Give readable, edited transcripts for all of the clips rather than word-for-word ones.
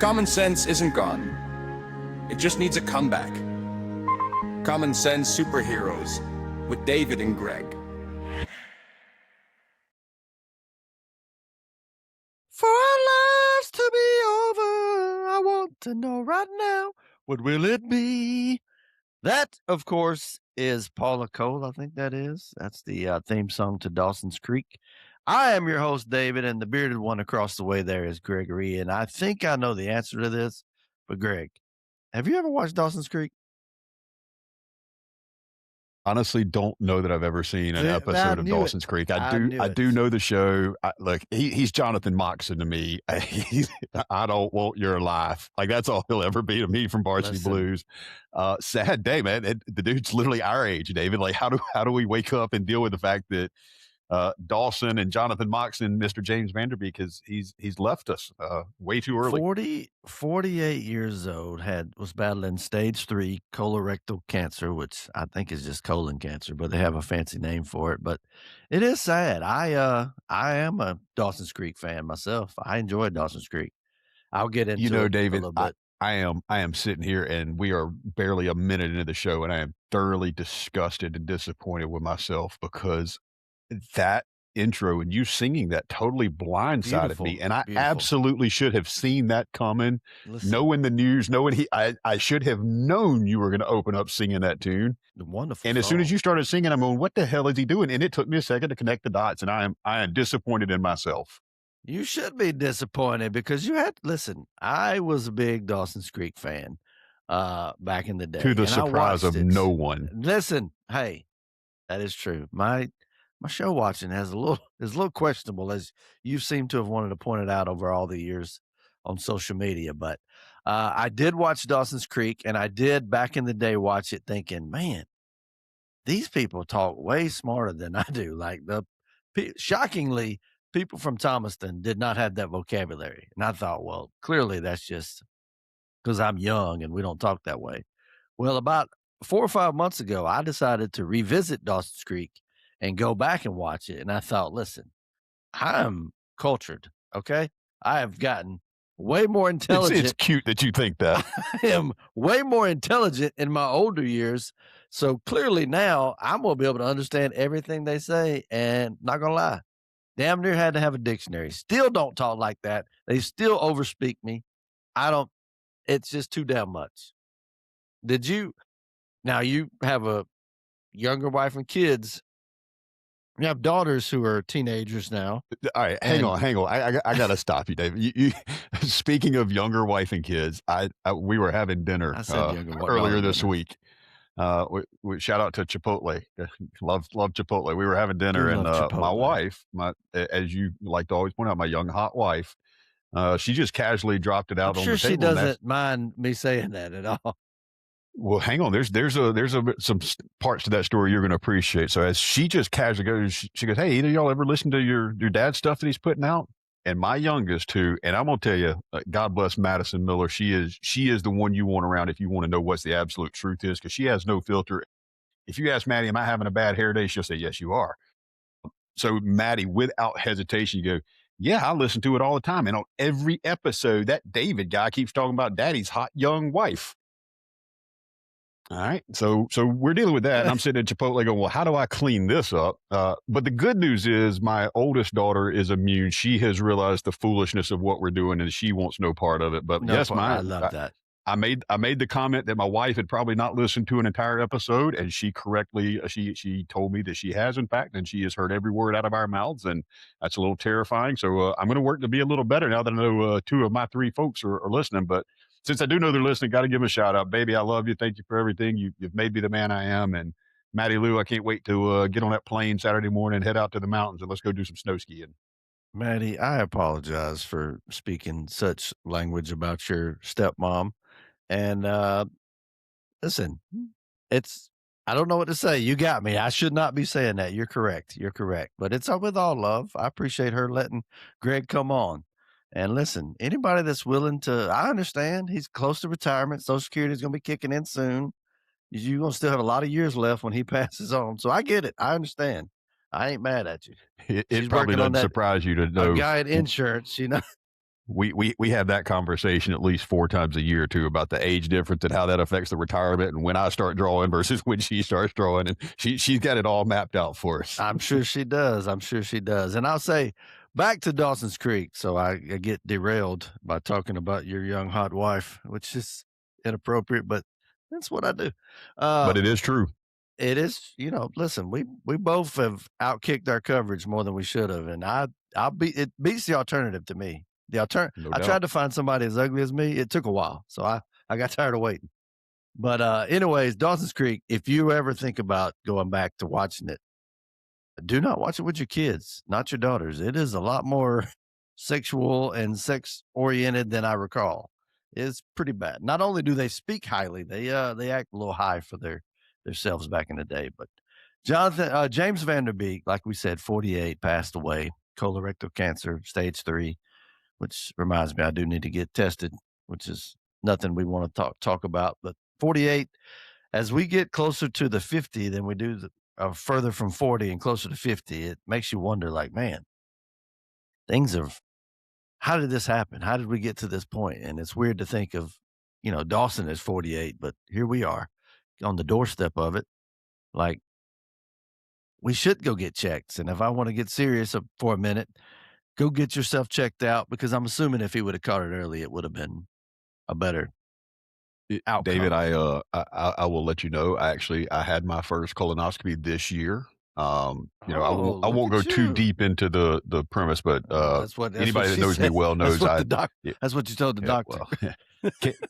Common sense isn't gone. It just needs a comeback. Common Sense Superheroes with David and Greg. For our lives to be over, I want to know right now, what will it be? That, of course, is Paula Cole. I think that is. That's the theme song to Dawson's Creek. I am your host, David, and the bearded one across the way there is Gregory. And I think I know the answer to this. But, Greg, have you ever watched Dawson's Creek? Honestly, don't know that I've ever seen an episode of Dawson's Creek. I do know the show. Look, he's Jonathan Moxon to me. I don't want your life. Like, that's all he'll ever be to me from Varsity Blues. Sad day, man. The dude's literally our age, David. Like, how do we wake up and deal with the fact that Dawson and Jonathan Moxon, Mr. James Van Der Beek, he's left us way too early. 48 years old, was battling stage 3 colorectal cancer, which I think is just colon cancer, but they have a fancy name for it. But it is sad. I am a Dawson's Creek fan myself. I enjoy Dawson's Creek. I'll get into it David, a little bit. I am sitting here and we are barely a minute into the show and I am thoroughly disgusted and disappointed with myself because that intro and you singing that totally blindsided me. And I absolutely should have seen that coming. Knowing the news, I should have known you were going to open up singing that tune. Wonderful. And as soon as you started singing, I'm going, what the hell is he doing? And it took me a second to connect the dots. And I am disappointed in myself. You should be disappointed because listen, I was a big Dawson's Creek fan back in the day. To the surprise of no one. Listen, hey, that is true. My show watching is a little questionable, as you seem to have wanted to point it out over all the years on social media. But I did watch Dawson's Creek, and I did back in the day watch it thinking, man, these people talk way smarter than I do. Like shockingly, people from Thomaston did not have that vocabulary. And I thought, well, clearly that's just because I'm young and we don't talk that way. Well, about 4 or 5 months ago, I decided to revisit Dawson's Creek and go back and watch it. And I thought, listen, I'm cultured, okay? I have gotten way more intelligent. It's cute that you think that. I am way more intelligent in my older years. So clearly now I'm going to be able to understand everything they say. And not going to lie, damn near had to have a dictionary. Still don't talk like that. They still overspeak me. It's just too damn much. Now you have a younger wife and kids. You have daughters who are teenagers now. All right, hang on. I got to stop you, Dave. You speaking of younger wife and kids, we were having dinner earlier this week. We shout out to Chipotle. Love Chipotle. We were having dinner and my wife, as you like to always point out, my young hot wife, she just casually dropped it out on the table. She doesn't mind me saying that at all. Well, hang on. There's some parts to that story you're going to appreciate. So as she just casually goes, she goes, "Hey, either y'all ever listen to your dad's stuff that he's putting out?" And my youngest too. And I'm going to tell you, God bless Madison Miller. She is the one you want around if you want to know what's the absolute truth is, because she has no filter. If you ask Maddie, "Am I having a bad hair day?" she'll say, "Yes, you are." So Maddie, without hesitation, you go, "Yeah, I listen to it all the time." And on every episode, that David guy keeps talking about Daddy's hot young wife. All right. So we're dealing with that. And I'm sitting at Chipotle going, well, how do I clean this up? But the good news is my oldest daughter is immune. She has realized the foolishness of what we're doing and she wants no part of it. But I love that. I made the comment that my wife had probably not listened to an entire episode, and she correctly, she told me that she has, in fact, and she has heard every word out of our mouths. And that's a little terrifying. So I'm going to work to be a little better now that I know 2 of my 3 folks are listening. But since I do know they're listening, got to give them a shout out. Baby, I love you. Thank you for everything. You've made me the man I am. And Maddie Lou, I can't wait to get on that plane Saturday morning and head out to the mountains and let's go do some snow skiing. Maddie, I apologize for speaking such language about your stepmom. And listen, I don't know what to say. You got me. I should not be saying that. You're correct. But it's with all love. I appreciate her letting Greg come on. And listen, anybody that's willing to, I understand he's close to retirement. Social Security is going to be kicking in soon. You're going to still have a lot of years left when he passes on. So I get it. I understand. I ain't mad at you. It probably doesn't surprise you to know. A guy in insurance, We have that conversation at least 4 times a year too about the age difference and how that affects the retirement and when I start drawing versus when she starts drawing. And she's got it all mapped out for us. I'm sure she does. I'm sure she does. And I'll say back to Dawson's Creek. So I get derailed by talking about your young hot wife, which is inappropriate, but that's what I do. But it is true. It is, listen, we both have outkicked our coverage more than we should have. And it beats the alternative to me. No I doubt. tried to find somebody as ugly as me. It took a while. So I got tired of waiting. But anyways, Dawson's Creek, if you ever think about going back to watching it, do not watch it with your kids, not your daughters. It is a lot more sexual and sex oriented than I recall. It's pretty bad. Not only do they speak highly, they act a little high for themselves back in the day. But James Van Der Beek, like we said, 48, passed away, colorectal cancer, stage 3, which reminds me I do need to get tested, which is nothing we want to talk about. But 48, as we get closer to the 50 than we do further from 40 and closer to 50, it makes you wonder, like, man, how did this happen? How did we get to this point? And it's weird to think of, Dawson is 48, but here we are on the doorstep of it. Like, we should go get checked. And if I want to get serious for a minute, go get yourself checked out, because I'm assuming if he would have caught it early, it would have been a better outcome. David, I will let you know. I had my first colonoscopy this year. I won't go too deep into the premise, but anybody that knows me well knows that's what you told the doctor.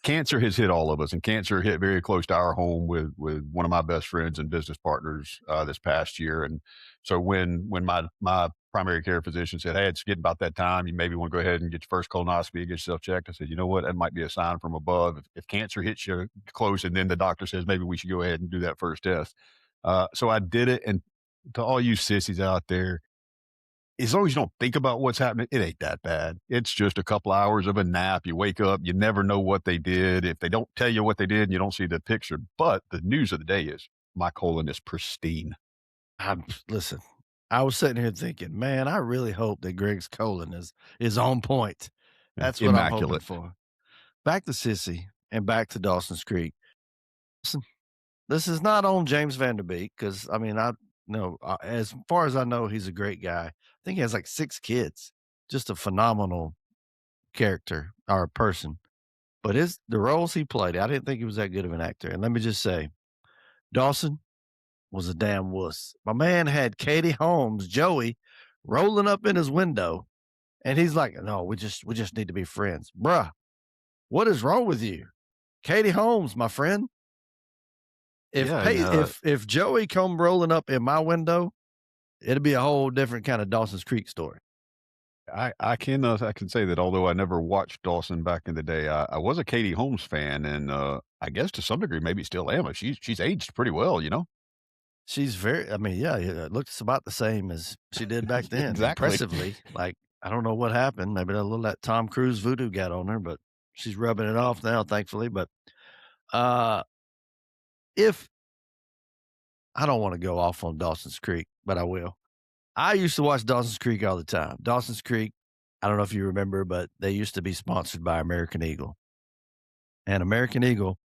Cancer has hit all of us, and cancer hit very close to our home with one of my best friends and business partners this past year. And so when my primary care physician said, "Hey, it's getting about that time. You maybe want to go ahead and get your first colonoscopy, get yourself checked," I said, "You know what? That might be a sign from above. If cancer hits you close, and then the doctor says maybe we should go ahead and do that first test." So I did it, and to all you sissies out there, as long as you don't think about what's happening, it ain't that bad. It's just a couple hours of a nap. You wake up, you never know what they did. If they don't tell you what they did and you don't see the picture. But the news of the day is my colon is pristine. Listen, I was sitting here thinking, man, I really hope that Greg's colon is on point. That's what immaculate. I'm hoping for. Back to Sissy and back to Dawson's Creek. Listen, this is not on James Van Der Beek, because, I mean, as far as I know, he's a great guy. I think he has like 6 kids. Just a phenomenal character or person. But the roles he played, I didn't think he was that good of an actor. And let me just say, Dawson was a damn wuss. My man had Katie Holmes, Joey, rolling up in his window, and he's like, "No, we just need to be friends." Bruh, what is wrong with you? Katie Holmes, my friend. If Joey come rolling up in my window, it'd be a whole different kind of Dawson's Creek story. I can say that although I never watched Dawson back in the day, I was a Katie Holmes fan, and I guess to some degree maybe still am. But she's aged pretty well, She's it looks about the same as she did back then. Exactly. Impressively. Like, I don't know what happened. Maybe a little that Tom Cruise voodoo got on her, but she's rubbing it off now, thankfully. But if I don't want to go off on Dawson's Creek, but I will. I used to watch Dawson's Creek all the time. Dawson's Creek, I don't know if you remember, but they used to be sponsored by American Eagle. And American Eagle,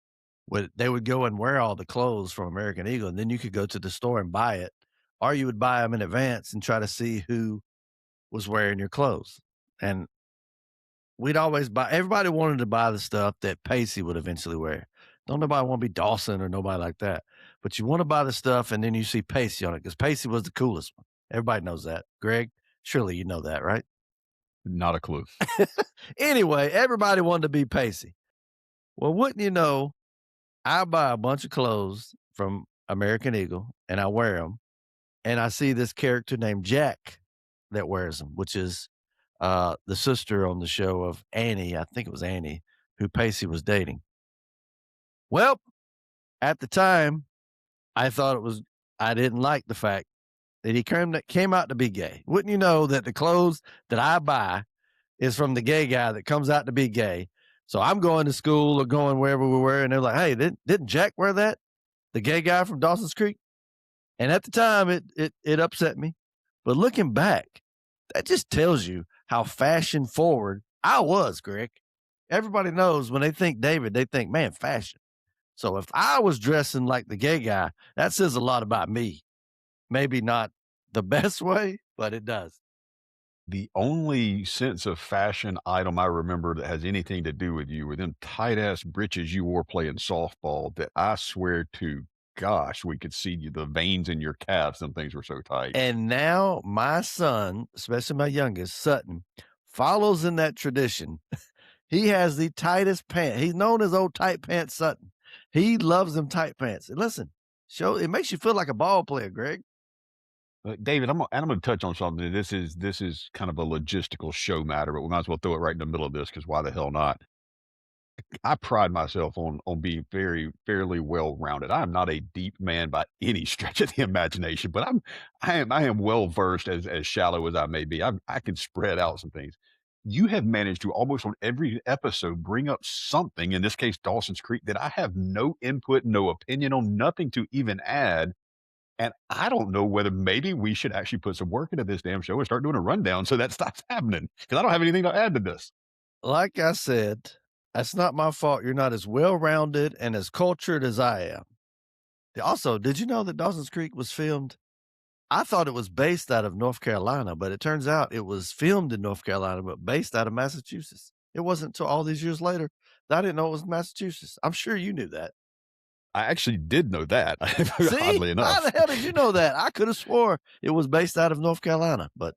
they would go and wear all the clothes from American Eagle, and then you could go to the store and buy it, or you would buy them in advance and try to see who was wearing your clothes. And we'd always everybody wanted to buy the stuff that Pacey would eventually wear. Don't nobody want to be Dawson or nobody like that. But you want to buy the stuff, and then you see Pacey on it, because Pacey was the coolest one. Everybody knows that. Greg, surely you know that, right? Not a clue. Anyway, everybody wanted to be Pacey. Well, wouldn't you know, I buy a bunch of clothes from American Eagle, and I wear them, and I see this character named Jack that wears them, which is the sister on the show of Annie. I think it was Annie, who Pacey was dating. Well, at the time, I didn't like the fact that he came out to be gay. Wouldn't you know that the clothes that I buy is from the gay guy that comes out to be gay? So I'm going to school or going wherever we were, and they're like, "Hey, didn't Jack wear that? The gay guy from Dawson's Creek?" And at the time, it upset me. But looking back, that just tells you how fashion forward I was, Greg. Everybody knows when they think David, they think, man, fashion. So if I was dressing like the gay guy, that says a lot about me. Maybe not the best way, but it does. The only sense of fashion item I remember that has anything to do with you were them tight ass breeches you wore playing softball that I swear to gosh, we could see the veins in your calves. Them things were so tight. And now my son, especially my youngest, Sutton, follows in that tradition. He has the tightest pants. He's known as old tight pants Sutton. He loves them tight pants. And listen, it makes you feel like a ball player, Greg. David, I'm going to touch on something. This is kind of a logistical show matter, but we might as well throw it right in the middle of this because why the hell not? I pride myself on being fairly well rounded. I am not a deep man by any stretch of the imagination, but I am well versed as shallow as I may be. I can spread out some things. You have managed to almost on every episode bring up something, in this case Dawson's Creek, that I have no input, no opinion on, nothing to even add. And I don't know whether maybe we should actually put some work into this damn show and start doing a rundown so that stops happening because I don't have anything to add to this. Like I said, that's not my fault. You're not as well rounded and as cultured as I am. Also, did you know that Dawson's Creek was filmed? I thought it was based out of North Carolina, but it turns out it was filmed in North Carolina, but based out of Massachusetts. It wasn't until all these years later that I didn't know it was Massachusetts. I'm sure you knew that. I actually did know that, See? oddly enough. How the hell did you know that? I could have swore it was based out of North Carolina, but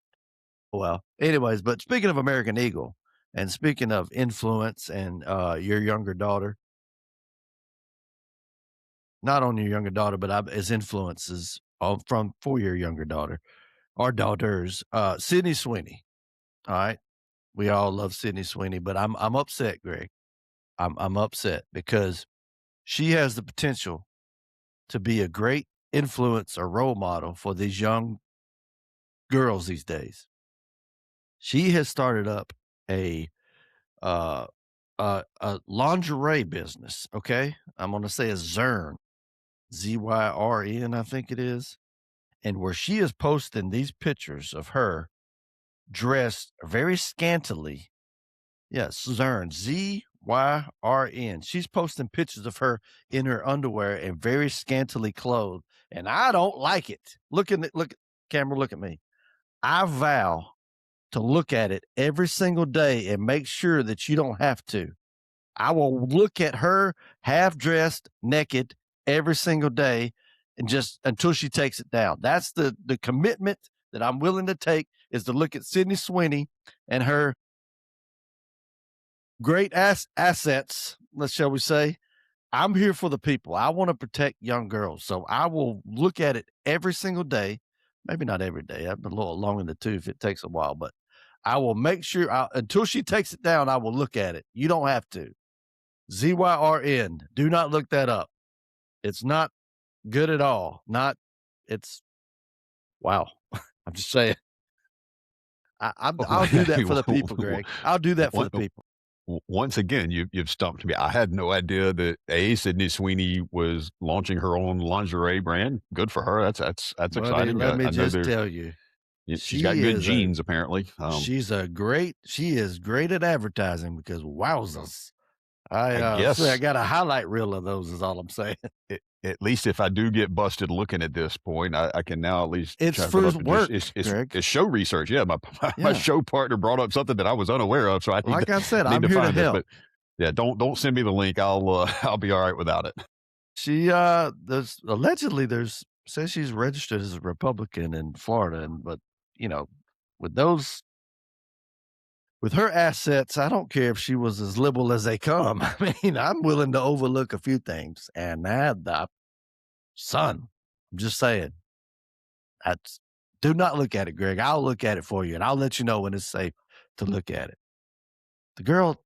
well, anyways, but speaking of American Eagle and speaking of influence and your younger daughter, not on your younger daughter, but as influences for your younger daughter or daughters, Sydney Sweeney. All right. We all love Sydney Sweeney, but I'm upset, Greg. I'm upset because she has the potential to be a great influence or role model for these young girls these days. She has started up a uh a lingerie business. Okay, I'm gonna say a Zern, Zyrn, I think it is, and where she is posting these pictures of her dressed very scantily. Yes, Zern, Zyrn. She's posting pictures of her in her underwear and very scantily clothed, and I don't like it. Look, camera, look at me. I vow to look at it every single day and make sure that you don't have to. I will look at her half dressed, naked every single day and just until she takes it down. That's the commitment that I'm willing to take is to look at Sydney Sweeney and her great assets, shall we say. I'm here for the people. I want to protect young girls. So I will look at it every single day. Maybe not every day. I'm a little long in the tooth if it takes a while, but I will make sure until she takes it down, I will look at it. You don't have to. Zyrn. Do not look that up. It's not good at all. It's wow. I'm just saying. I'll do that for the people, Greg. I'll do that for the people. Once again, you've stumped me. I had no idea that Sydney Sweeney was launching her own lingerie brand. Good for her. That's Buddy, exciting. let me I know just tell you. she's got good genes, apparently. She is great at advertising because wowzers. I guess I got a highlight reel of those is all I'm saying. At least if I do get busted looking at this point, I can now at least it's try to for put up work, it's show research. Yeah, my show partner brought up something that I was unaware of, so I need I said, need I'm to here to find this. help. But yeah, don't send me the link. I'll be all right without it. She says she's registered as a Republican in Florida, but with with her assets, I don't care if she was as liberal as they come. I mean, I'm willing to overlook a few things. And son, I'm just saying, do not look at it, Greg. I'll look at it for you, and I'll let you know when it's safe to look at it. The girl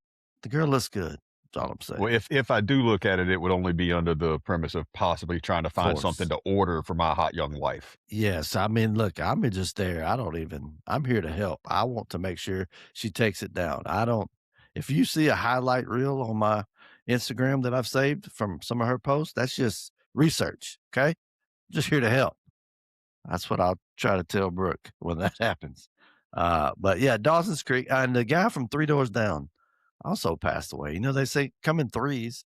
looks good. That's all I'm saying. Well, if I do look at it, it would only be under the premise of possibly trying to find something to order for my hot young wife. Yes. I mean, look, I'm just there. I'm here to help. I want to make sure she takes it down. If you see a highlight reel on my Instagram that I've saved from some of her posts, that's just research. Okay. I'm just here to help. That's what I'll try to tell Brooke when that happens. But yeah, Dawson's Creek, and the guy from Three Doors Down also passed away. You know, they say come in threes,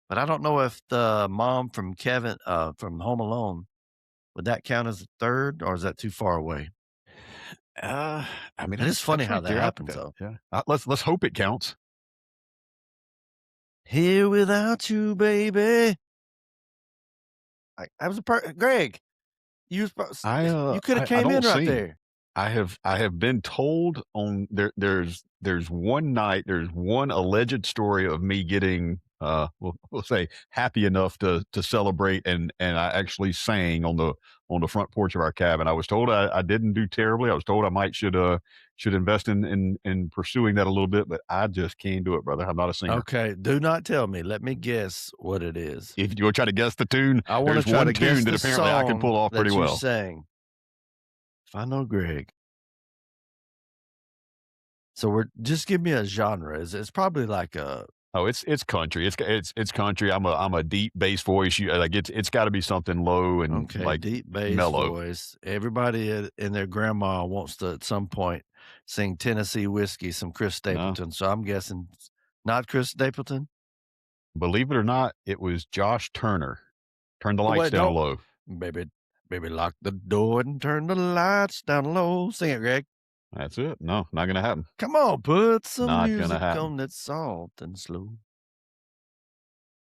but I don't know if the mom from Kevin, from Home Alone, would that count as a third, or is that too far away? I mean, It is funny how right that there. happens, though. Yeah. Let's hope it counts. Here without you, baby. I was Greg. You you could have came don't in right sing. there. I have been told on there's one night, there's one alleged story of me getting we'll say happy enough to celebrate, and I actually sang on the front porch of our cabin. I was told I didn't do terribly. I was told I might should invest in pursuing that a little bit, but I just can't do it, brother. I'm not a singer. Okay, do not tell me. Let me guess what it is. If you want to try to guess the tune, I want there's to try one to guess tune that the apparently I can pull off that pretty you well. sang. If I know Greg. So just give me a genre. It's probably like a Oh, it's country. It's country. I'm a deep bass voice. Like it's got to be something low and okay, like deep bass mellow. voice. Everybody and their grandma wants to at some point sing Tennessee Whiskey, some Chris Stapleton. So I'm guessing not Chris Stapleton. Believe it or not, it was Josh Turner. Turn the Oh, lights wait, down no. low. Baby, lock the door and turn the lights down low. Sing it, Greg. That's it. No, not gonna happen. Come on, put some Not gonna music happen. on that's soft and slow.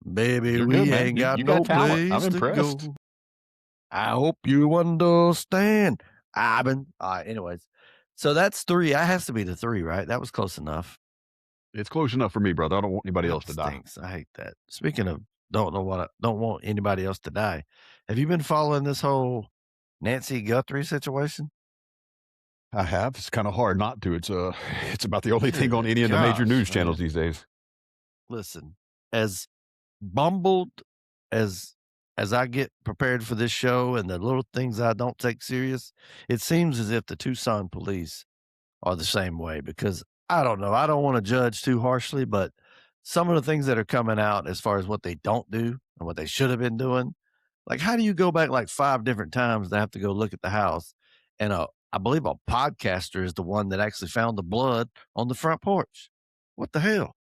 Baby, You're we good, man. ain't You got got no talent. I'm place to impressed. go. I hope you understand. Anyways. So that's 3. That has to be the 3, right? That was close enough. It's close enough for me, brother. I don't want anybody else to die. Stinks. I hate that. Speaking of don't want anybody else to die. Have you been following this whole Nancy Guthrie situation? I have. It's kind of hard not to. It's about the only thing on Good any of the major gosh, news channels man. these days. Listen, as bumbled as I get prepared for this show and the little things I don't take serious, it seems as if the Tucson police are the same way, because I don't know. I don't want to judge too harshly, but some of the things that are coming out as far as what they don't do and what they should have been doing, like how do you go back like 5 different times to have to go look at the house? And I believe a podcaster is the one that actually found the blood on the front porch. What the hell?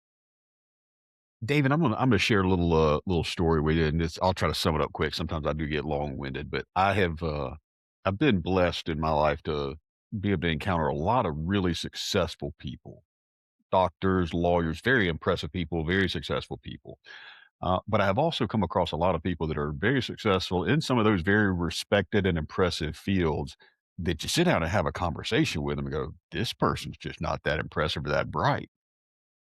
David, I'm gonna share a little story with you, and I'll try to sum it up quick. Sometimes I do get long winded, but I've been blessed in my life to be able to encounter a lot of really successful people, doctors, lawyers, very impressive people, very successful people. But I have also come across a lot of people that are very successful in some of those very respected and impressive fields that you sit down and have a conversation with them and go, this person's just not that impressive or that bright.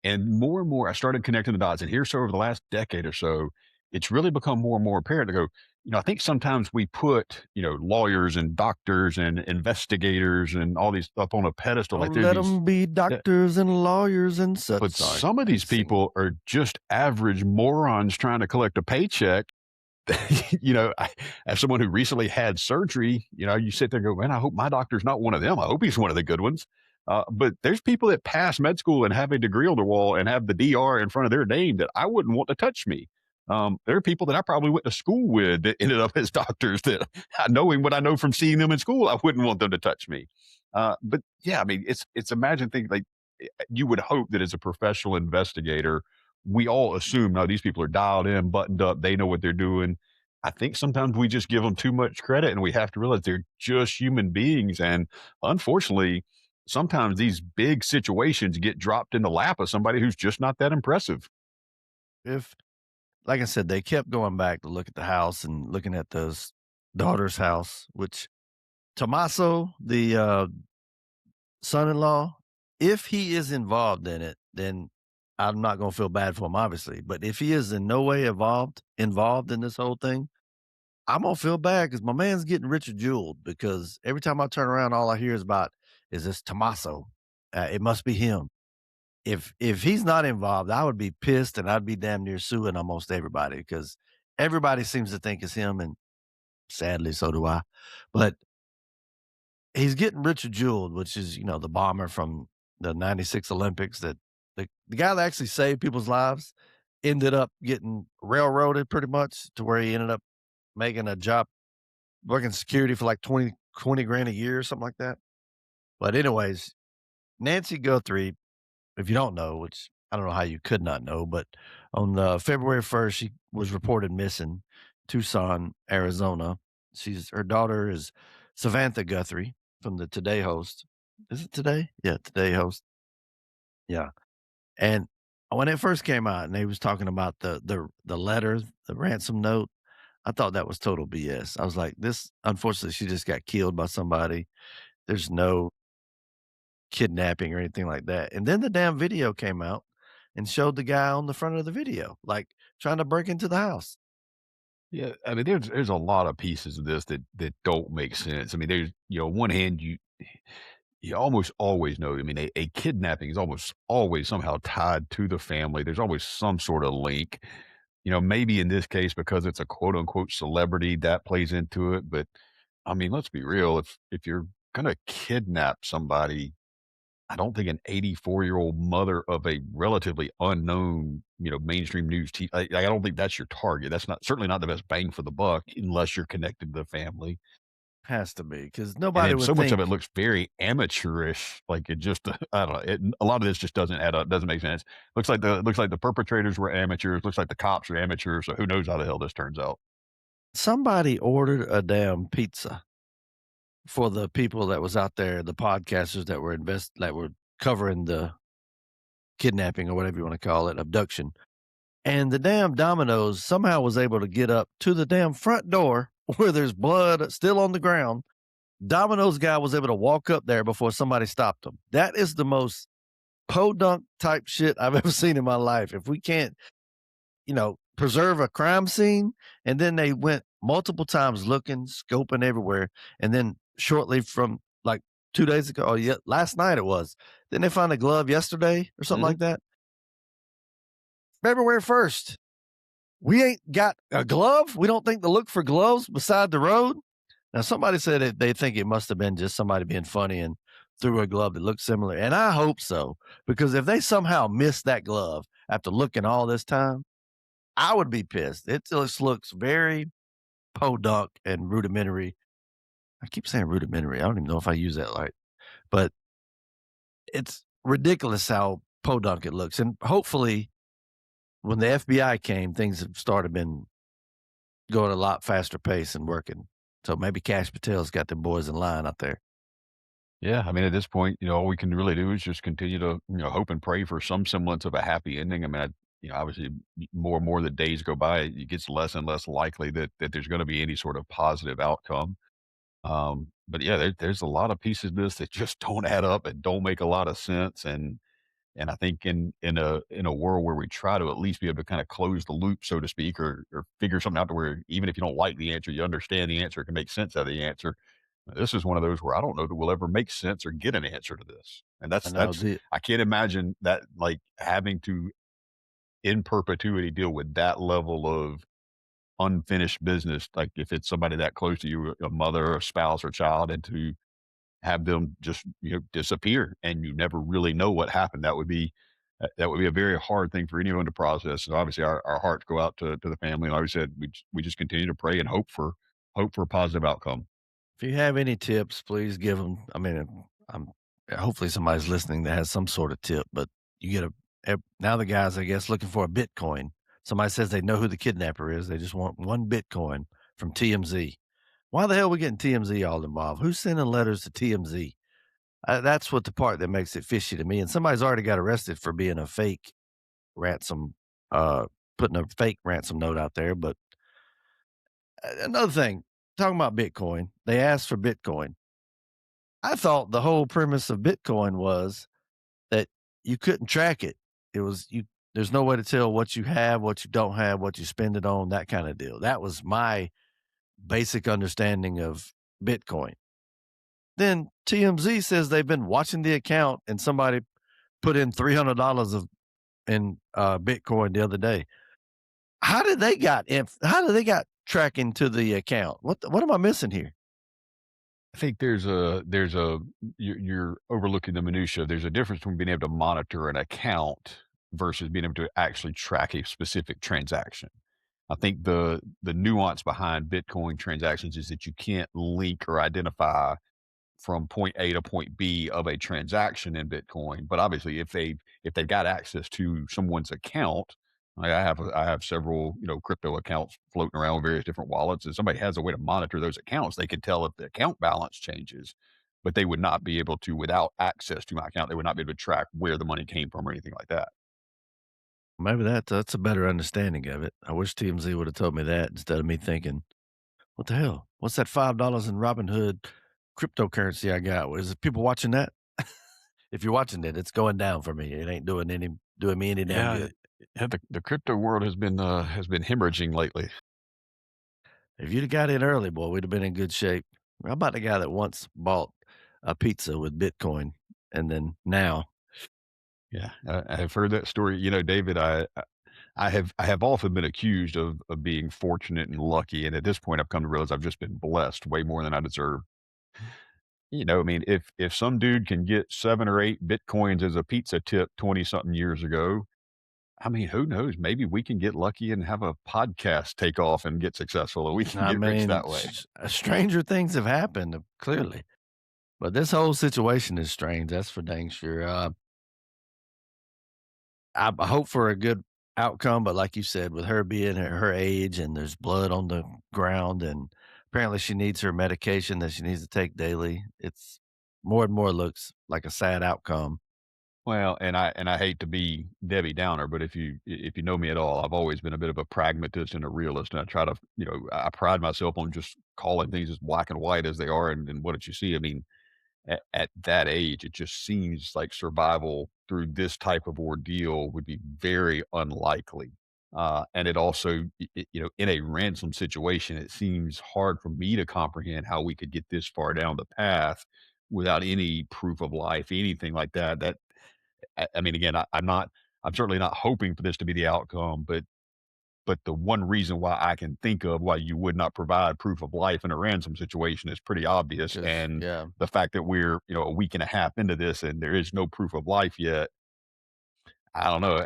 And more, I started connecting the dots. And here, so over the last decade or so, it's really become more and more apparent to go, I think sometimes we put, lawyers and doctors and investigators and all these up on a pedestal. Don't Like let them be doctors and lawyers and such. but some of these people are just average morons trying to collect a paycheck. As someone who recently had surgery, you sit there and go, man, I hope my doctor's not one of them. I hope he's one of the good ones. But there's people that pass med school and have a degree on the wall and have the DR in front of their name that I wouldn't want to touch me. There are people that I probably went to school with that ended up as doctors that knowing what I know from seeing them in school, I wouldn't want them to touch me. But yeah, I mean, it's imagine things like you would hope that as a professional investigator, we all assume, no, these people are dialed in, buttoned up, they know what they're doing. I think sometimes we just give them too much credit, and we have to realize they're just human beings. And unfortunately, sometimes these big situations get dropped in the lap of somebody who's just not that impressive. If, like I said, they kept going back to look at the house and looking at those daughter's house, which Tommaso, the son-in-law, if he is involved in it, then I'm not going to feel bad for him, obviously. But if he is in no way involved in this whole thing, I'm going to feel bad because my man's getting Richard Jewelled, because every time I turn around, all I hear is this Tommaso. It must be him. If he's not involved, I would be pissed, and I'd be damn near suing almost everybody, because everybody seems to think it's him, and sadly, so do I. But he's getting Richard Jewelled, which is, the bomber from the 96 Olympics, that the guy that actually saved people's lives ended up getting railroaded pretty much to where he ended up making a job working security for like 20 grand a year or something like that. But anyways, Nancy Guthrie, if you don't know, which I don't know how you could not know, but on February 1st, she was reported missing, Tucson, Arizona. Her daughter is Samantha Guthrie from the Today host. Is it Today? Yeah, Today host. Yeah. And when it first came out and they was talking about the letter, the ransom note, I thought that was total BS. I was like, this unfortunately she just got killed by somebody. There's no kidnapping or anything like that. And then the damn video came out and showed the guy on the front of the video, like trying to break into the house. Yeah, I mean, there's a lot of pieces of this that don't make sense. I mean, there's on one hand, you almost always know. I mean, a kidnapping is almost always somehow tied to the family. There's always some sort of link. Maybe in this case because it's a quote unquote celebrity that plays into it. But I mean, let's be real. If you're gonna kidnap somebody, I don't think an 84-year-old mother of a relatively unknown, mainstream news I don't think that's your target. That's not certainly not the best bang for the buck unless you're connected to the family. Has to be because And nobody then would so much of it think. looks very amateurish, like it just I don't know, a lot of this just doesn't add up, doesn't make sense. Looks like the perpetrators were amateurs, looks like the cops are amateurs, so who knows how the hell this turns out. Somebody ordered a damn pizza for the people that was out there, the podcasters that were covering the kidnapping or whatever you want to call it, abduction. And the damn Domino's somehow was able to get up to the damn front door where there's blood still on the ground. Domino's guy was able to walk up there before somebody stopped him. That is the most podunk type shit I've ever seen in my life. If we can't, preserve a crime scene, and then they went multiple times looking, scoping everywhere, and then shortly from like 2 days ago, oh yeah, last night it was. Didn't they find a glove yesterday or something Mhm. like that? February 1st. We ain't got a glove. We don't think to look for gloves beside the road. Now, somebody said that they think it must have been just somebody being funny and threw a glove that looked similar. And I hope so, because if they somehow missed that glove after looking all this time, I would be pissed. It just looks very podunk and rudimentary. I keep saying rudimentary. I don't even know if I use that right, but it's ridiculous how podunk it looks. And hopefully, when the FBI came, things have started been going a lot faster pace and working. So maybe Cash Patel's got the boys in line out there. Yeah, I mean, at this point, all we can really do is just continue to, hope and pray for some semblance of a happy ending. I mean, obviously, more and more the days go by, it gets less and less likely that there's going to be any sort of positive outcome. But yeah, there's a lot of pieces of this that just don't add up and don't make a lot of sense. And I think in a world where we try to at least be able to kind of close the loop, so to speak, or figure something out to where even if you don't like the answer, you understand the answer, can make sense out of the answer. This is one of those where I don't know that we'll ever make sense or get an answer to this. And I that's know that's the I can't imagine that like having to in perpetuity deal with that level of unfinished business. Like if it's somebody that close to you, a mother, a spouse, or child, and to have them just disappear and you never really know what happened. That would be a very hard thing for anyone to process. And obviously, our hearts go out to the family. And like I said, we just continue to pray and hope for a positive outcome. if you have any tips, please give them. I mean, I'm hopefully somebody's listening that has some sort of tip, but you get now the guys, I guess, looking for a Bitcoin. Somebody says they know who the kidnapper is. They just want one Bitcoin from TMZ. Why the hell are we getting TMZ all involved? Who's sending letters to TMZ? That's what the part that makes it fishy to me. And somebody's already got arrested for being a fake ransom, uh, putting a fake ransom note out there. But another thing, talking about Bitcoin, they asked for Bitcoin. I thought the whole premise of Bitcoin was that you couldn't track it. It was you. There's no way to tell what you have, what you don't have, what you spend it on, that kind of deal. That was my basic understanding of Bitcoin. Then TMZ says they've been watching the account and somebody put in $300 in Bitcoin the other day. How did they got tracking to the account? What am I missing here? I think you're overlooking the minutia. There's a difference between being able to monitor an account versus being able to actually track a specific transaction. I think the nuance behind Bitcoin transactions is that you can't link or identify from point A to point B of a transaction in Bitcoin. But obviously, if they've got access to someone's account, like I have several crypto accounts floating around with various different wallets, and somebody has a way to monitor those accounts. They can tell if the account balance changes, but they would not be able to, without access to my account, they would not be able to track where the money came from or anything like that. Maybe that's a better understanding of it. I wish TMZ would have told me that instead of me thinking, "What the hell? What's that $5 in Robinhood cryptocurrency I got? Is people watching that?" If you're watching it, it's going down for me. It ain't doing me any damn Yeah, good. yeah. The crypto world has been hemorrhaging lately. If you'd have got in early, boy, we'd have been in good shape. How about the guy that once bought a pizza with Bitcoin and then now? Yeah, I have heard that story. David, I have often been accused of being fortunate and lucky, and at this point, I've come to realize I've just been blessed way more than I deserve. I mean, if some dude can get 7 or 8 Bitcoins as a pizza tip 20 something years ago, I mean, who knows? Maybe we can get lucky and have a podcast take off and get successful, or we can I get rich mean, that way. stranger things have happened, clearly. But this whole situation is strange. That's for dang sure. I hope for a good outcome, but like you said, with her being her age and there's blood on the ground, and apparently she needs her medication that she needs to take daily, it's more and more looks like a sad outcome. Well, and I hate to be Debbie Downer, but if you know me at all, I've always been a bit of a pragmatist and a realist, and I try to, I pride myself on just calling things as black and white as they are, and what did you see? I mean, at that age, it just seems like survival through this type of ordeal would be very unlikely. And it also, in a ransom situation, it seems hard for me to comprehend how we could get this far down the path without any proof of life, anything like that. I mean, again, I'm certainly not hoping for this to be the outcome, but the one reason why I can think of why you would not provide proof of life in a ransom situation is pretty obvious. Because, And yeah, the fact that we're, a week and a half into this and there is no proof of life yet, I don't know.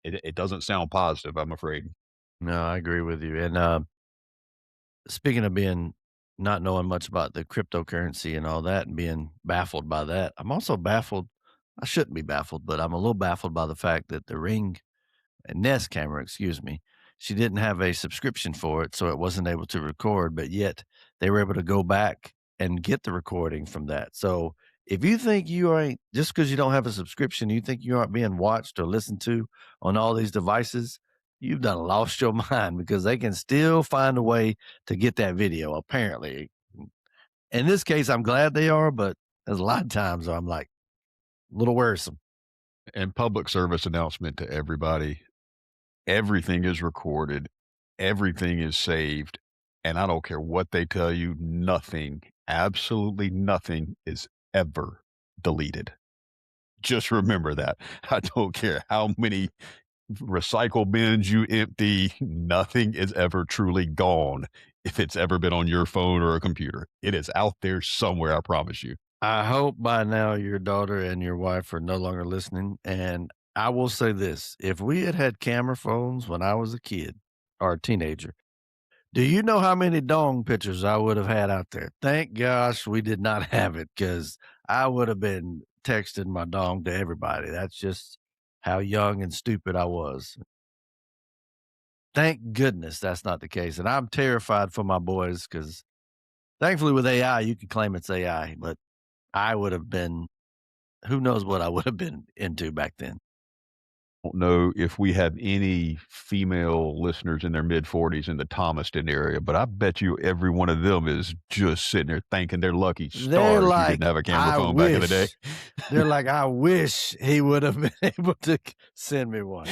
It doesn't sound positive, I'm afraid. no, I agree with you. And speaking of being not knowing much about the cryptocurrency and all that and being baffled by that, I'm also baffled. I shouldn't be baffled, but I'm a little baffled by the fact that the Ring Nest camera, excuse me, she didn't have a subscription for it, so it wasn't able to record, but yet they were able to go back and get the recording from that. So if you think you ain't just because you don't have a subscription, you think you aren't being watched or listened to on all these devices, you've done lost your mind because they can still find a way to get that video, apparently. In this case, I'm glad they are, but there's a lot of times where I'm like, a little worrisome. And public service announcement to everybody. Everything is recorded. Everything is saved. And I don't care what they tell you, nothing, absolutely nothing is ever deleted. Just remember that. I don't care how many recycle bins you empty, nothing is ever truly gone if it's ever been on your phone or a computer. It is out there somewhere, I promise you. I hope by now your daughter and your wife are no longer listening. And I will say this, if we had had camera phones when I was a kid or a teenager, do you know how many dong pictures I would have had out there? Thank gosh we did not have it because I would have been texting my dong to everybody. That's just how young and stupid I was. Thank goodness that's not the case. And I'm terrified for my boys because thankfully with AI, you can claim it's AI, but I would have been who knows what I would have been into back then. Don't know if we have any female listeners in their mid 40s in the Thomaston area, but I bet you every one of them is just sitting there thanking their lucky They're stars you like, didn't have a camera "I phone back in the day. wish." They're like, "I wish he would have been able to send me one."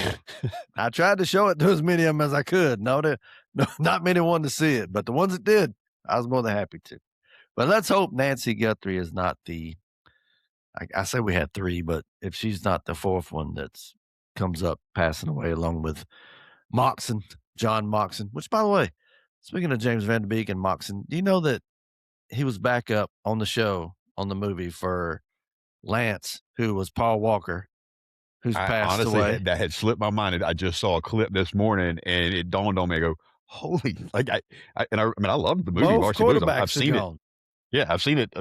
I tried to show it to as many of them as I could. No, not many wanted to see it, but the ones that did, I was more than happy to. But let's hope Nancy Guthrie is not I say we had 3, but if she's not the 4th one that's comes up passing away along with Moxon, John Moxon, which by the way, speaking of James Van Der Beek and Moxon, do you know that he was back up on the show, on the movie for Lance, who was Paul Walker, who's I passed honestly away? that had slipped my mind. And I just saw a clip this morning and it dawned on me. I go, holy, like I mean, I loved the movie Both Varsity Blues. I've quarterbacks are seen it. gone. Yeah, I've seen it,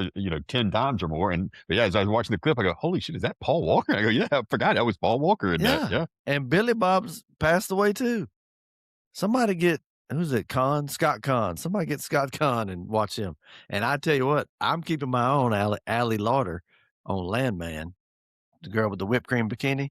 10 times or more. But yeah, as I was watching the clip, I go, "Holy shit, is that Paul Walker?" I go, "Yeah, I forgot that was Paul Walker in that." Yeah. Yeah. And Billy Bob's passed away too. Somebody get who's it? Scott Kahn. Somebody get Scott Kahn and watch him. And I tell you what, I'm keeping my own Allie Lauder on Landman, the girl with the whipped cream bikini.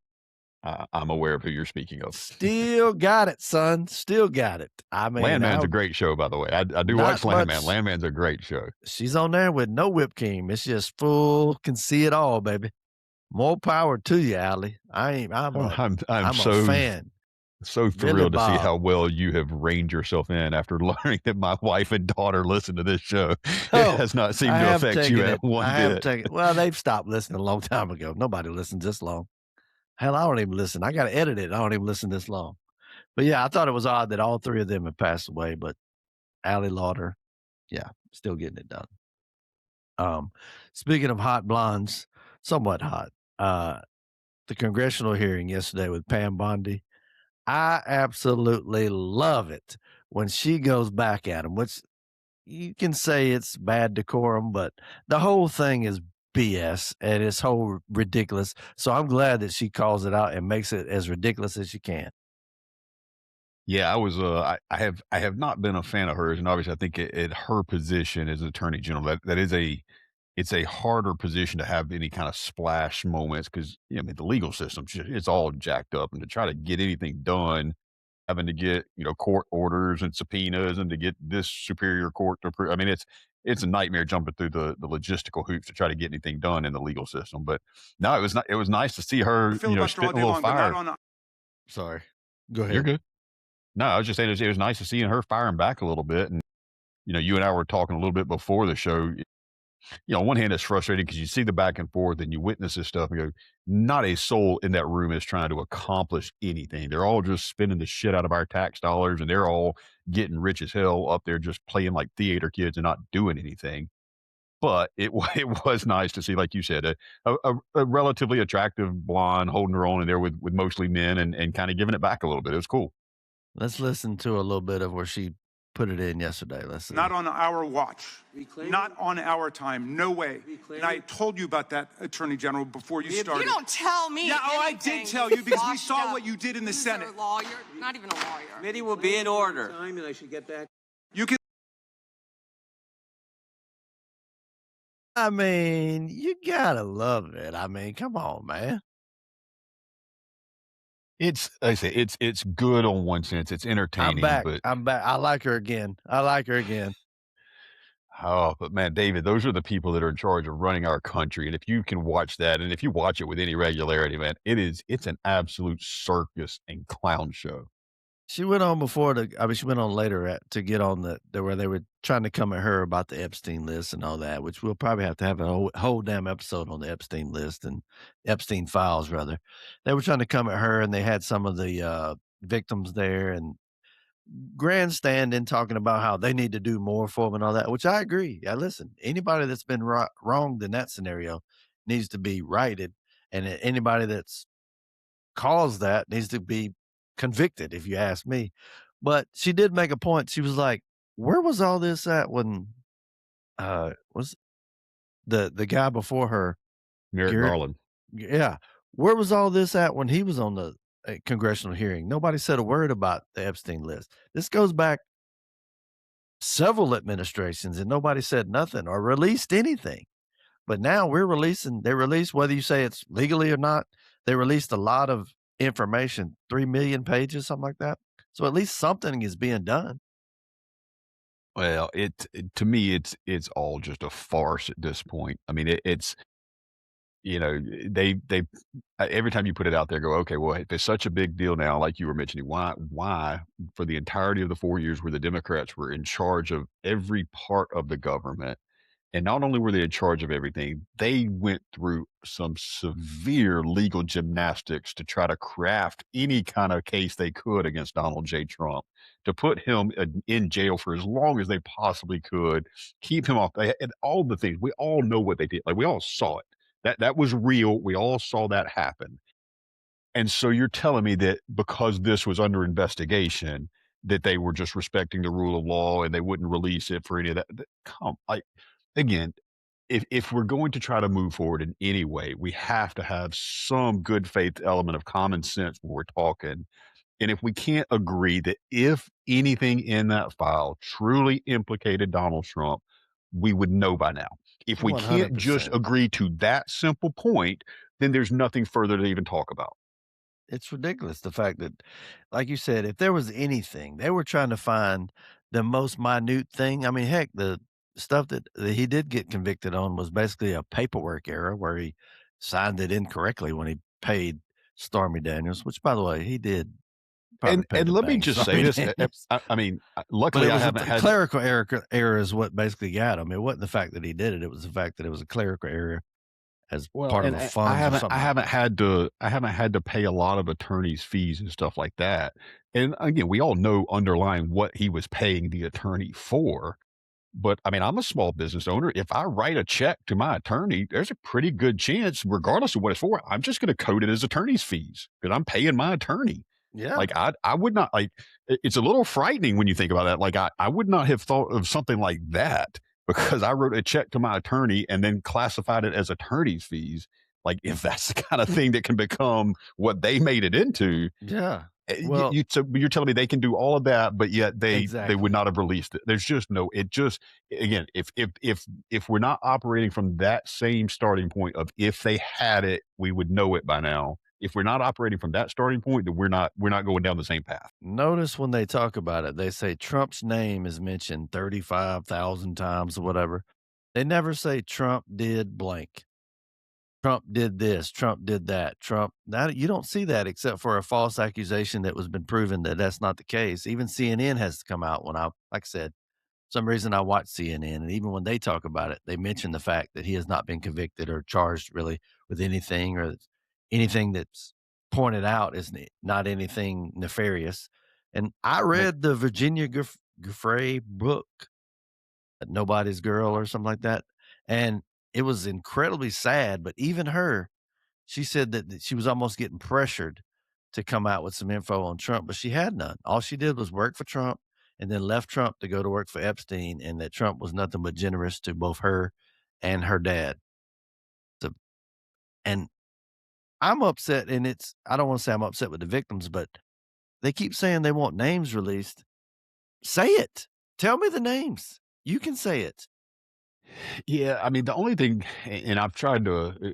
I'm aware of who you're speaking of. Still got it, son. Still got it. I mean, Landman's a great show, by the way. I do watch not Landman. much. Landman's a great show. She's on there with no whipped cream. It's just full, can see it all, baby. More power to you, Allie. I'm a fan. So Billy thrilled to see Bob. how well you have reined yourself in after learning that my wife and daughter listen to this show. Oh, It has not seemed I to have affect you taken at it. one I have bit. taken. Well, they've stopped listening a long time ago. Nobody listens this long. Hell, I don't even listen. I got to edit it. I don't even listen this long. But yeah, I thought it was odd that all three of them had passed away. But Allie Lauder, yeah, still getting it done. Speaking of hot blondes, somewhat hot. The congressional hearing yesterday with Pam Bondi. I absolutely love it when she goes back at him, which you can say it's bad decorum, but the whole thing is BS and it's whole ridiculous. So I'm glad that she calls it out and makes it as ridiculous as she can. Yeah, I have not been a fan of hers, and obviously I think at her position as Attorney General, it's a harder position to have any kind of splash moments because I mean the legal system, it's all jacked up, and to try to get anything done, having to get court orders and subpoenas, and to get this superior court to approve. I mean, it's a nightmare jumping through the logistical hoops to try to get anything done in the legal system. But no, it was nice to see her, spitting a little fire. Sorry. Go ahead. You're good. No, I was just saying it was nice to seeing her firing back a little bit. And, you and I were talking a little bit before the show. On one hand, it's frustrating because you see the back and forth and you witness this stuff and go, not a soul in that room is trying to accomplish anything. They're all just spending the shit out of our tax dollars and they're all getting rich as hell up there just playing like theater kids and not doing anything. But it was nice to see, like you said, a relatively attractive blonde holding her own in there with mostly men and kind of giving it back a little bit. It was cool. Let's listen to a little bit of where she put it in yesterday. Let's see. Not on our watch. Not on our time. No way. And I told you about that, Attorney General, before you started. You don't tell me. Yeah, I anything. did tell you because we Washed saw up. what you did in the You're Senate. a lawyer, not even a lawyer. Committee will be in order. Time and I should get back. You can. I mean, you gotta love it. I mean, come on, man. It's like I say, it's good on one sense. It's entertaining, but I'm back. I like her again. but man, David, those are the people that are in charge of running our country. And if you can watch that, and if you watch it with any regularity, man, it's an absolute circus and clown show. She went on she went on later to get on where they were trying to come at her about the Epstein list and all that, which we'll probably have to have a whole damn episode on the Epstein list and Epstein files, rather. They were trying to come at her and they had some of the victims there and grandstanding, talking about how they need to do more for them and all that, which I agree. Yeah, listen, anybody that's been wronged in that scenario needs to be righted. And anybody that's caused that needs to be convicted, if you ask me. But she did make a point. She was like, where was all this at when was the guy before her, Merrick Garland? Yeah, where was all this at when he was on the congressional hearing? Nobody said a word about the Epstein list. This goes back several administrations and nobody said nothing or released anything. But now they released, whether you say it's legally or not, they released a lot of information, 3 million pages, something like that. So at least something is being done. Well, to me, it's all just a farce at this point. I mean, it's they every time you put it out there, go, okay, well, if it's such a big deal now, like you were mentioning, why for the entirety of the 4 years where the Democrats were in charge of every part of the government, and not only were they in charge of everything, they went through some severe legal gymnastics to try to craft any kind of case they could against Donald J. Trump, to put him in jail for as long as they possibly could, keep him off, and all the things. We all know what they did. Like, we all saw it. That was real. We all saw that happen. And so you're telling me that because this was under investigation, that they were just respecting the rule of law and they wouldn't release it for any of that? Come, like, again, if we're going to try to move forward in any way, we have to have some good faith element of common sense when we're talking. And if we can't agree that if anything in that file truly implicated Donald Trump, we would know by now. If we can't just 100%. agree to that simple point, then there's nothing further to even talk about. It's ridiculous the fact that, like you said, if there was anything, they were trying to find the most minute thing. I mean, heck, the stuff that he did get convicted on was basically a paperwork error where he signed it incorrectly when he paid Stormy Daniels, which, by the way, he did probably pay And to let me bang just say Stormy this. Daniels. I mean, But luckily it I was haven't a had. clerical error is what basically got him. It wasn't the fact that he did it. It was the fact that it was a clerical error as Well, part of and a I funds or haven't something like that. I haven't had to pay a lot of attorneys' fees and stuff like that. And again, we all know underlying what he was paying the attorney for. But I mean, I'm a small business owner. If I write a check to my attorney, there's a pretty good chance, regardless of what it's for, I'm just going to code it as attorney's fees because I'm paying my attorney. Yeah. Like I would not like it's a little frightening when you think about that. Like I would not have thought of something like that because I wrote a check to my attorney and then classified it as attorney's fees. Like if that's the kind of thing that can become what they made it into, Yeah. Well, so you're telling me they can do all of that, but yet they would exactly. not have released it. There's just no. It just again, if we're not operating from that same starting point of if they had it, we would know it by now. If we're not operating from that starting point, then we're not going down the same path. Notice when they talk about it, they say Trump's name is mentioned 35,000 times or whatever. They never say Trump did blank. Trump did this, Trump did that, Trump now you don't see that except for a false accusation that was been proven that that's not the case. Even CNN has to come out when like I said, some reason I watch CNN, and even when they talk about it, they mention the fact that he has not been convicted or charged really with anything, or anything that's pointed out is not anything nefarious. And I Well, read the Virginia Giuffre book, Nobody's Girl or something like that, and it was incredibly sad. But even her, she said that she was almost getting pressured to come out with some info on Trump, but she had none. All she did was work for Trump and then left Trump to go to work for Epstein, and that Trump was nothing but generous to both her and her dad. So, and I'm upset, and I don't want to say I'm upset with the victims, but they keep saying they want names released. Say it. Tell me the names. You can say it. yeah, I mean, the only thing, and I've tried to,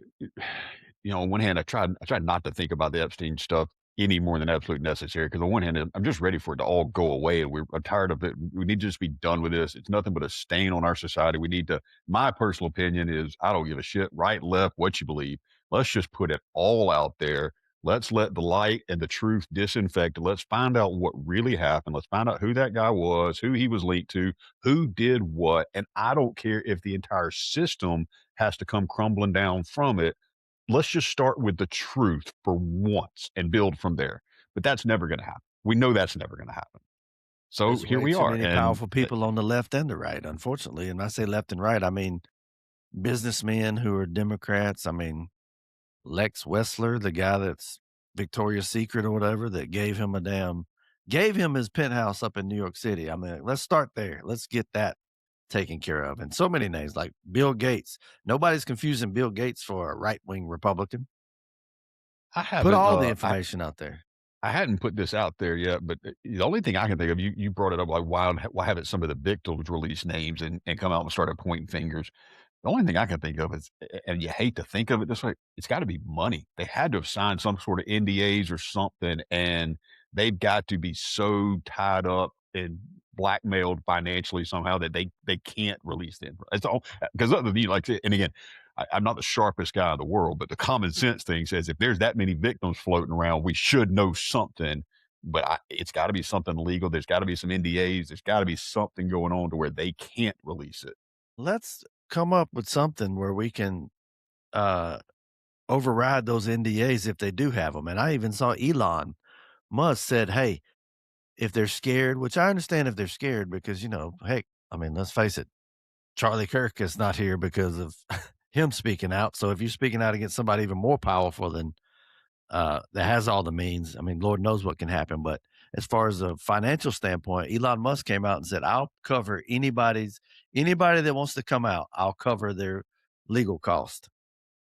on one hand, I tried not to think about the Epstein stuff any more than absolutely necessary. Because on one hand, I'm just ready for it to all go away, and I'm tired of it. We need to just be done with this. It's nothing but a stain on our society. We need to. My personal opinion is, I don't give a shit, right, left, what you believe. Let's just put it all out there. Let's let the light and the truth disinfect it. Let's find out what really happened. Let's find out who that guy was, who he was linked to, who did what. And I don't care if the entire system has to come crumbling down from it. Let's just start with the truth for once and build from there. But that's never going to happen. We know that's never going to happen. So There's here way we too are. many And powerful people on the left and the right, unfortunately. And when I say left and right, I mean businessmen who are Democrats. I mean, Lex Wessler, the guy that's Victoria's Secret or whatever, that gave him his penthouse up in New York City. I mean, let's start there. Let's get that taken care of. And so many names like Bill Gates. Nobody's confusing Bill Gates for a right wing Republican. I Put haven't, all the information out there. I hadn't put this out there yet, but the only thing I can think of, you brought it up, like why haven't some of the victims release names and come out and started pointing fingers? The only thing I can think of is, and you hate to think of it this way, it's got to be money. They had to have signed some sort of NDAs or something, and they've got to be so tied up and blackmailed financially somehow that they can't release the info. It's all because other than you, like, and again, I'm not the sharpest guy in the world, but the common sense thing says if there's that many victims floating around, we should know something. But it's got to be something legal. There's got to be some NDAs. There's got to be something going on to where they can't release it. Let's come up with something where we can uh, override those NDAs if they do have them. And I even saw Elon Musk said, hey, if they're scared, which I understand if they're scared because, heck, I mean, let's face it, Charlie Kirk is not here because of him speaking out. So if you're speaking out against somebody even more powerful than that has all the means, I mean, Lord knows what can happen. But as far as a financial standpoint, Elon Musk came out and said, I'll cover anybody that wants to come out, I'll cover their legal cost.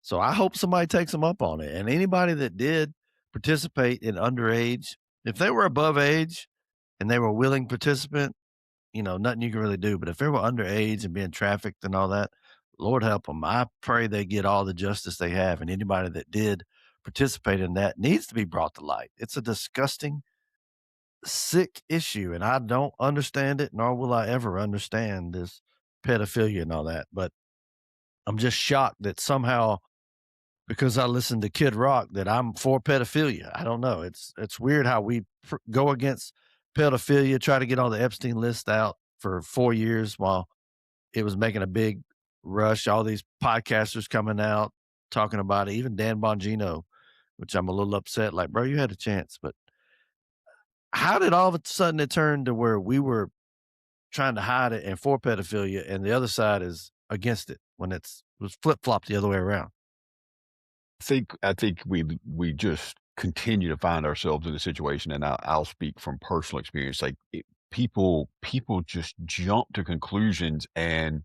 So I hope somebody takes them up on it. And anybody that did participate in underage, if they were above age and they were a willing participant, nothing you can really do. But if they were underage and being trafficked and all that, Lord help them. I pray they get all the justice they have. And anybody that did participate in that needs to be brought to light. It's a disgusting, sick issue. And I don't understand it, nor will I ever understand this pedophilia and all that. But I'm just shocked that somehow, because I listened to Kid Rock, that I'm for pedophilia. I don't know. It's weird how we go against pedophilia, try to get all the Epstein list out for 4 years while it was making a big rush. All these podcasters coming out talking about it, even Dan Bongino, which I'm a little upset. Like, bro, you had a chance. But how did all of a sudden it turn to where we were trying to hide it and for pedophilia, and the other side is against it when it was flip-flopped the other way around? I think we just continue to find ourselves in a situation, and I'll speak from personal experience. Like people just jump to conclusions and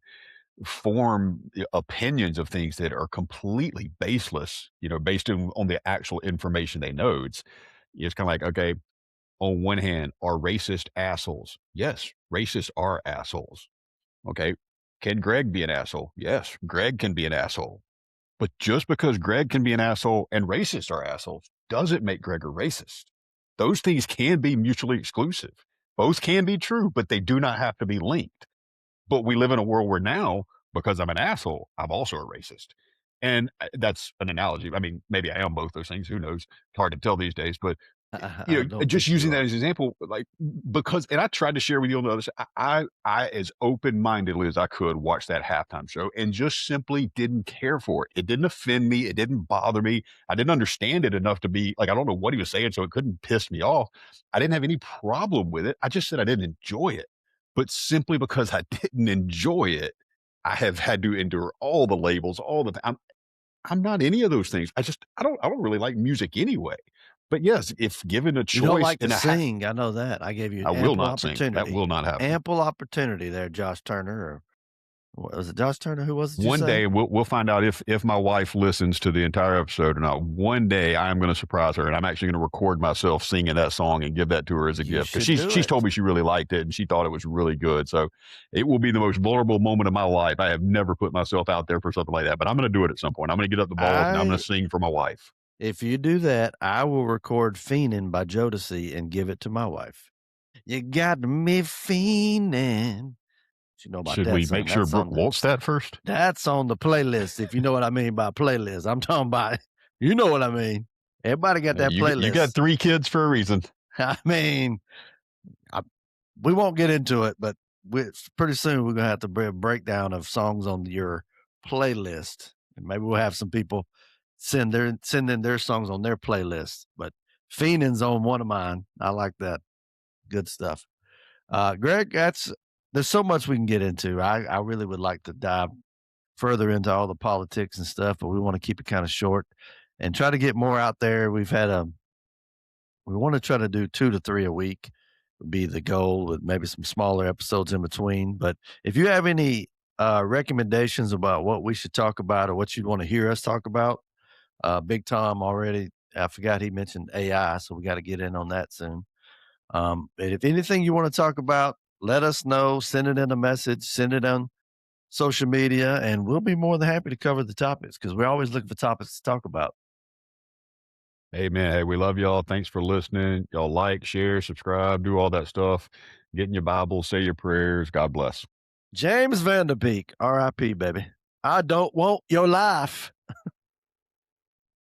form opinions of things that are completely baseless. Based on the actual information they know. It's kind of like, okay, on one hand, are racist assholes? Yes, racists are assholes. Okay, can Greg be an asshole? Yes, Greg can be an asshole. But just because Greg can be an asshole and racists are assholes doesn't make Greg a racist. Those things can be mutually exclusive. Both can be true, but they do not have to be linked. But we live in a world where now, because I'm an asshole, I'm also a racist. And that's an analogy. I mean, maybe I am both those things. Who knows? It's hard to tell these days. But just using that as an example, like, because, and I tried to share with you on the other side, I as open-mindedly as I could watch that halftime show and just simply didn't care for it. It didn't offend me. It didn't bother me. I didn't understand it enough to be like, I don't know what he was saying, so it couldn't piss me off. I didn't have any problem with it. I just said I didn't enjoy it. But simply because I didn't enjoy it, I have had to endure all the labels, all the I'm not any of those things. I don't really like music anyway. But yes, if given a choice, you don't like to sing. I know that. I gave you I will not opportunity. Sing. That will not happen. Ample opportunity there, Josh Turner. Or was it Josh Turner? Who was it? One day we'll find out if my wife listens to the entire episode or not. One day I'm going to surprise her, and I'm actually going to record myself singing that song and give that to her as a gift, because she's told me she really liked it and she thought it was really good. So it will be the most vulnerable moment of my life. I have never put myself out there for something like that, but I'm going to do it at some point. I'm going to get up the balls and I'm going to sing for my wife. If you do that, I will record Fiendin' by Jodeci and give it to my wife. You got me fiending. You know about Should that we song. make sure Brooke wants that first? That's on the playlist, if you know what I mean by playlist. I'm talking about, you know what I mean. Everybody got that playlist. You got 3 kids for a reason. I mean, we won't get into it, but pretty soon we're going to have to bring a breakdown of songs on your playlist. And maybe we'll have some people send in their songs on their playlist. But Fiendin's on one of mine. I like that. Good stuff. Greg, there's so much we can get into. I really would like to dive further into all the politics and stuff, but we want to keep it kind of short and try to get more out there. We want to try to do 2 to 3 a week would be the goal, with maybe some smaller episodes in between. But if you have any recommendations about what we should talk about or what you'd want to hear us talk about, Big Tom already, I forgot he mentioned AI, so we got to get in on that soon. But if anything you want to talk about, let us know. Send it in a message. Send it on social media, and we'll be more than happy to cover the topics, because we're always looking for topics to talk about. Amen. Hey, we love y'all. Thanks for listening. Y'all like, share, subscribe, do all that stuff. Get in your Bible, say your prayers. God bless. James Van Der Beek, R.I.P, baby. I don't want your life.